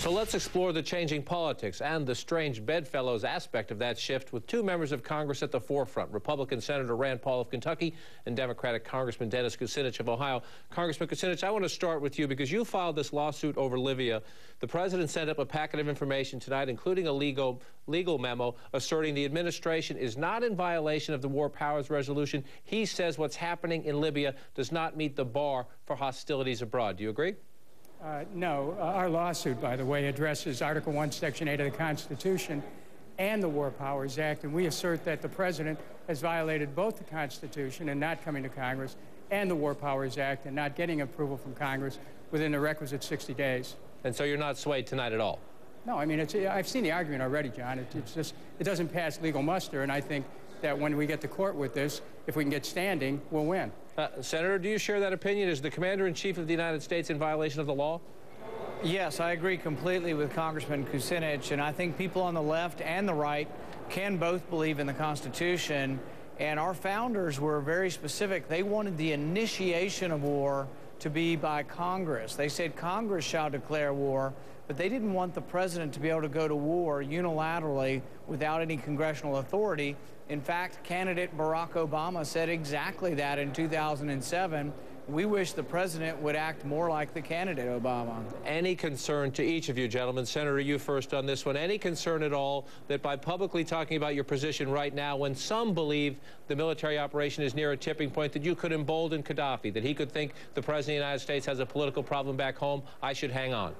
So let's explore the changing politics and the strange bedfellows aspect of that shift with two members of Congress at the forefront, Republican Senator Rand Paul of Kentucky and Democratic Congressman Dennis Kucinich of Ohio. Congressman Kucinich, I want to start with you because you filed this lawsuit over Libya. The president sent up a packet of information tonight, including a legal memo asserting the administration is not in violation of the War Powers Resolution. He says what's happening in Libya does not meet the bar for hostilities abroad. Do you agree? No. Our lawsuit, by the way, addresses Article 1, Section 8 of the Constitution and the War Powers Act, and we assert that the president has violated both the Constitution in not coming to Congress and the War Powers Act and not getting approval from Congress within the requisite 60 days. And so you're not swayed tonight at all? No, I mean, I've seen the argument already, John. It's just, it doesn't pass legal muster, and I think that when we get to court with this, if we can get standing, we'll win. Senator, do you share that opinion? Is the Commander-in-Chief of the United States in violation of the law? Yes, I agree completely with Congressman Kucinich, and I think people on the left and the right can both believe in the Constitution, and our founders were very specific. They wanted the initiation of war to be by Congress. They said Congress shall declare war, but they didn't want the president to be able to go to war unilaterally without any congressional authority. In fact, candidate Barack Obama said exactly that in 2007. We wish the president would act more like the candidate Obama. Any concern to each of you, gentlemen, Senator, you first on this one, any concern at all that by publicly talking about your position right now, when some believe the military operation is near a tipping point, that you could embolden Gaddafi, that he could think the president of the United States has a political problem back home, I should hang on?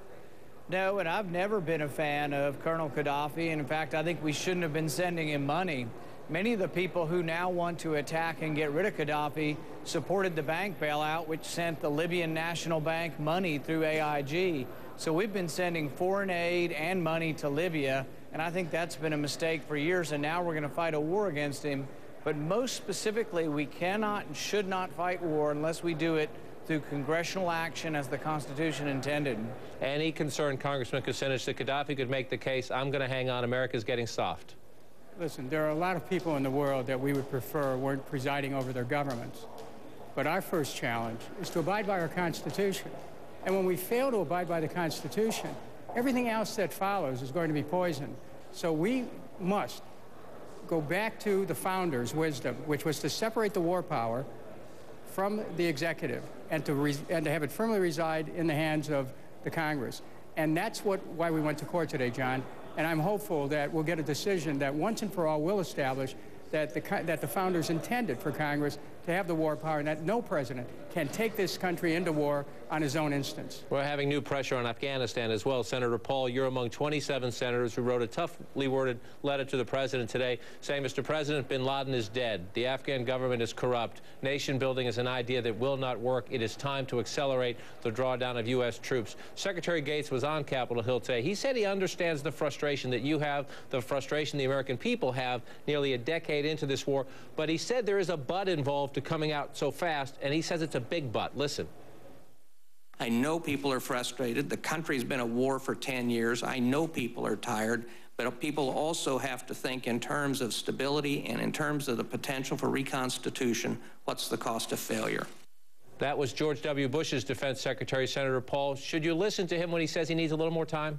No, and I've never been a fan of Colonel Gaddafi, and in fact, I think we shouldn't have been sending him money. Many of the people who now want to attack and get rid of Gaddafi supported the bank bailout, which sent the Libyan National Bank money through AIG. So we've been sending foreign aid and money to Libya, and I think that's been a mistake for years, and now we're going to fight a war against him. But most specifically, we cannot and should not fight war unless we do it through congressional action as the Constitution intended. Any concern, Congressman Kucinich, that Gaddafi could make the case, I'm going to hang on, America's getting soft? Listen, there are a lot of people in the world that we would prefer weren't presiding over their governments. But our first challenge is to abide by our Constitution. And when we fail to abide by the Constitution, everything else that follows is going to be poisoned. So we must go back to the founders' wisdom, which was to separate the war power from the executive and to have it firmly reside in the hands of the Congress. And that's why we went to court today, John. And I'm hopeful that we'll get a decision that once and for all will establish that the founders intended for Congress to have the war power and that no president can take this country into war on his own instance. We're having new pressure on Afghanistan as well. Senator Paul, you're among 27 senators who wrote a toughly worded letter to the president today saying, Mr. President, bin Laden is dead. The Afghan government is corrupt. Nation building is an idea that will not work. It is time to accelerate the drawdown of U.S. troops. Secretary Gates was on Capitol Hill today. He said he understands the frustration that you have, the frustration the American people have nearly a decade into this war, but he said there is a but involved to coming out so fast, and he says it's a big but. Listen. I know people are frustrated. The country's been at war for 10 years. I know people are tired, but people also have to think in terms of stability and in terms of the potential for reconstitution. What's the cost of failure? That was George W. Bush's defense secretary, Senator Paul. Should you listen to him when he says he needs a little more time?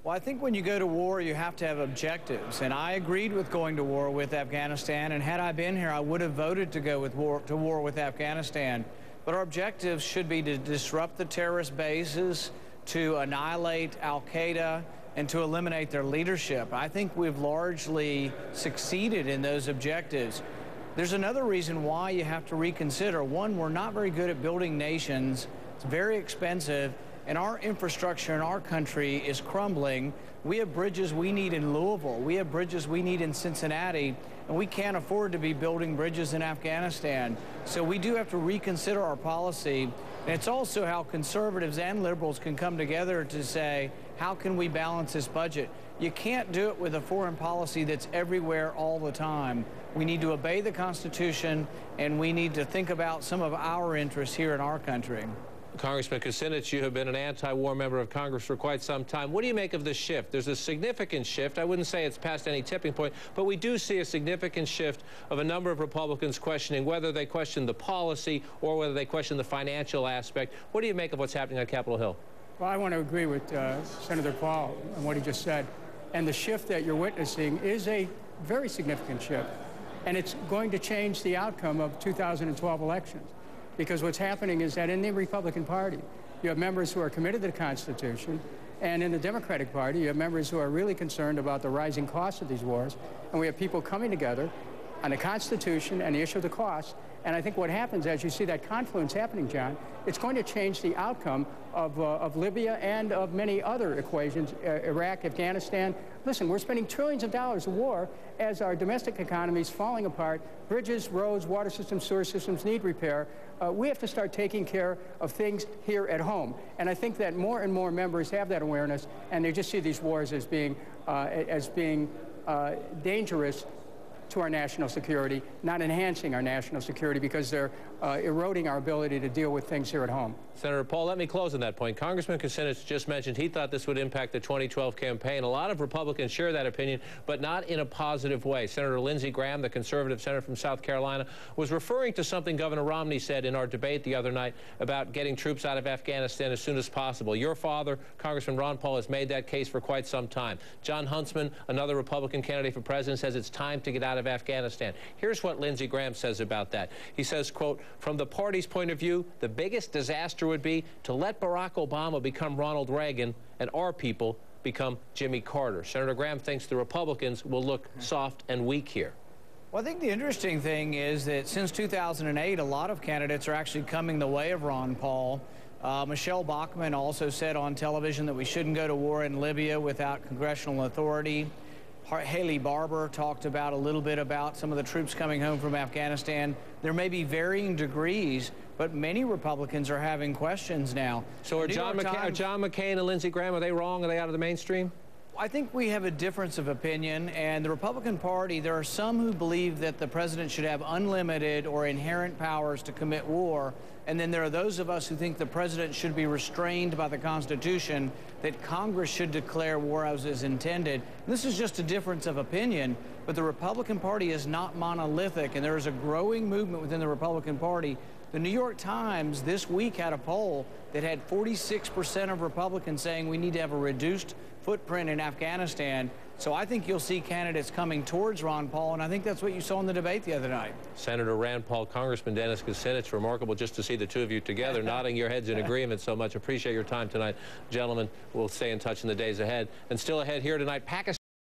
Well, I think when you go to war, you have to have objectives, and I agreed with going to war with Afghanistan, and had I been here, I would have voted to go to war with Afghanistan. But our objectives should be to disrupt the terrorist bases, to annihilate al-Qaeda, and to eliminate their leadership. I think we've largely succeeded in those objectives. There's another reason why you have to reconsider. One, we're not very good at building nations. It's very expensive. And our infrastructure in our country is crumbling. We have bridges we need in Louisville. We have bridges we need in Cincinnati. And we can't afford to be building bridges in Afghanistan. So we do have to reconsider our policy. And it's also how conservatives and liberals can come together to say, how can we balance this budget? You can't do it with a foreign policy that's everywhere all the time. We need to obey the Constitution, and we need to think about some of our interests here in our country. Congressman Kucinich, you have been an anti-war member of Congress for quite some time. What do you make of this shift? There's a significant shift. I wouldn't say it's past any tipping point, but we do see a significant shift of a number of Republicans questioning whether they question the policy or whether they question the financial aspect. What do you make of what's happening on Capitol Hill? Well, I want to agree with Senator Paul and what he just said. And the shift that you're witnessing is a very significant shift. And it's going to change the outcome of 2012 elections. Because what's happening is that in the Republican Party, you have members who are committed to the Constitution, and in the Democratic Party, you have members who are really concerned about the rising costs of these wars, and we have people coming together on the Constitution and the issue of the costs. And I think what happens as you see that confluence happening, John, it's going to change the outcome of Libya and of many other equations, Iraq, Afghanistan. Listen, we're spending trillions of dollars a war as our domestic economy is falling apart. Bridges, roads, water systems, sewer systems need repair. We have to start taking care of things here at home. And I think that more and more members have that awareness, and they just see these wars as being dangerous to our national security, not enhancing our national security, because they're eroding our ability to deal with things here at home. Senator Paul, let me close on that point. Congressman Kucinich just mentioned he thought this would impact the 2012 campaign. A lot of Republicans share that opinion, but not in a positive way. Senator Lindsey Graham, the conservative senator from South Carolina, was referring to something Governor Romney said in our debate the other night about getting troops out of Afghanistan as soon as possible. Your father, Congressman Ron Paul, has made that case for quite some time. John Huntsman, another Republican candidate for president, says it's time to get out of Afghanistan. Here's what Lindsey Graham says about that. He says, quote, "From the party's point of view, the biggest disaster would be to let Barack Obama become Ronald Reagan and our people become Jimmy Carter." Senator Graham thinks the Republicans will look soft and weak here. Well, I think the interesting thing is that since 2008, a lot of candidates are actually coming the way of Ron Paul. Michelle Bachmann also said on television that we shouldn't go to war in Libya without congressional authority. Haley Barbour talked about a little bit about some of the troops coming home from Afghanistan. There may be varying degrees, but many Republicans are having questions now. So are John McCain and Lindsey Graham, are they wrong? Are they out of the mainstream? I think we have a difference of opinion, and the Republican Party, there are some who believe that the president should have unlimited or inherent powers to commit war, and then there are those of us who think the president should be restrained by the Constitution, that Congress should declare war as is intended. This is just a difference of opinion, but the Republican Party is not monolithic, and there is a growing movement within the Republican Party. The New York Times this week had a poll that had 46% of Republicans saying we need to have a reduced footprint in Afghanistan. So I think you'll see candidates coming towards Ron Paul, and I think that's what you saw in the debate the other night. Senator Rand Paul, Congressman Dennis Kucinich, remarkable just to see the two of you together, nodding your heads in agreement so much. Appreciate your time tonight, gentlemen. We'll stay in touch in the days ahead. And still ahead here tonight, Pakistan.